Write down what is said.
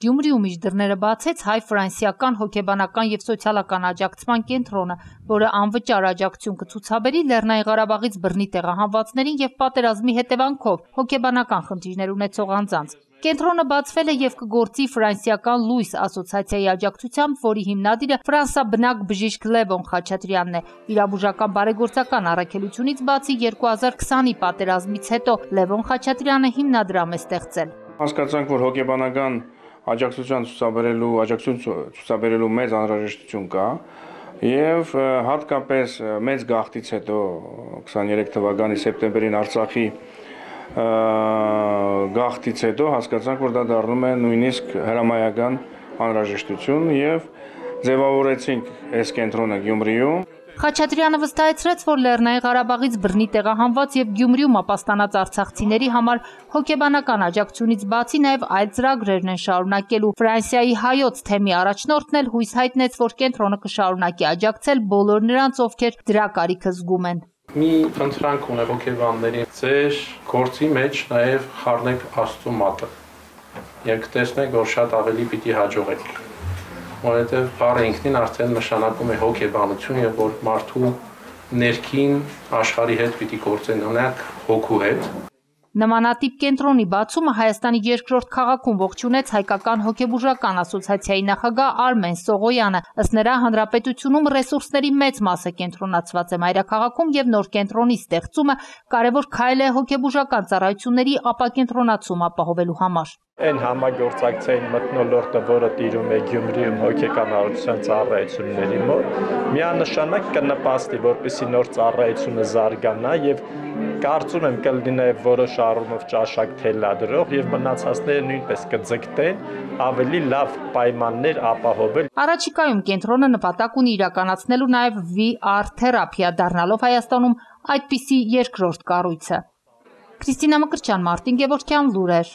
Գյումրիում իր դռները բացեց հայ-ֆրանսիական հոգեբանական և սոցիալական աջակցման կենտրոնը, որը անվճար աջակցություն կցուցաբերի Լեռնային Ղարաբաղից բռնի տեղահանվածներին և պատերազմի հետևանքով հոգեբանական խնդիրներ ունեցող անձանց։ Կենտրոնը բացվել է և կգործի Ֆրանսիական լույս ասոցիացիայի աջակցությամբ, որի հիմնադիրը ֆրանսաբնակ բժիշկ Լևոն Խաչատրյանն է։ Վիրաբուժական բարեգործական առաքելությունից բացի 2020-ի պատերազմից հետո Լևոն Խաչատրյանը հիմնադրամ է ստեղծել։ Հասկացանք, որ հոգեբանական աջակցություն ցուցաբերելու մեծ անհրաժեշտություն կա եւ հատկապես մեծ գաղթից հետո 23 թվականի սեպտեմբերին Արցախի գաղթից հետո հասկացանք, որ դա դառնում է նույնիսկ հրամայական անհրաժեշտություն եւ ձևավորեցինք այս կենտրոնը Գյումրիում։ Խաչատրյանը վստահեցրեց, որ Լեռնային Ղարաբաղից բռնի տեղահանված և Գյումրիում ապաստանած արցախցիների համար հոգեբանական աջակցությունից բացի նաև այլ ծրագրերն են շարունակելու։ Ֆրանսիայի հայոց թեմի առաջնորդն էլ հույս հայտնեց, որ կենտրոնը կշարունակի աջակցել բոլոր նրանց, ովքեր դրա կարիքը զգում են։ Մի խնդրանք ունեմ հոգեբաններին, ձեր գործի մեջ նաև խառնեք Աստծո մատը եւ կտեսնեք, որ շատ ավելի պիտի հաջողեք, որովհետեւ բառը ինքնին արդեն նշանակում է հոգեբանություն եւ որ մարդու ներքին աշխարհի հետ պիտի գործենանաք հոգու հետ։ Նմանատիպ կենտրոնի բացումը Հայաստանի երկրորդ քաղաքում ողջունեց Հայկական հոգեբուժական ասոցիացիայի նախագահ Արմեն Սողոյանը։ Ըստ նրա, հանրապետությունում ռեսուրսների մեծ մասը կենտրոնացված է մայրաքաղաքում եւ նոր կենտրոնի ստեղծումը կարևոր քայլ է հոգեբուժական ծառայությունների ապակենտրոնացում ապահովելու համար։ Այն համագործակցային մթնոլորտը, որը տիրում է Գյումրիում հոգեկան առողջության ծառայությունների մոտ, միանշանակ կնպաստի, որպեսզի նոր ծառայությունը զարգանա եւ կարծում եմ կլինի նաև որոշ առումով ճաշակ թելադրող եւ մնացածները նույնպես կձգտեն ավելի լավ պայմաններ ապահովել։ Առաջիկայում կենտրոնը նպատակ ունի իրականացնելու նաև VR թերապիա, դառնալով Հայաստանում այդպիսի երկրորդ կառույցը։ Քրիստինա Մկրտչյան, Մարտին Գևորգյան, լուրեր։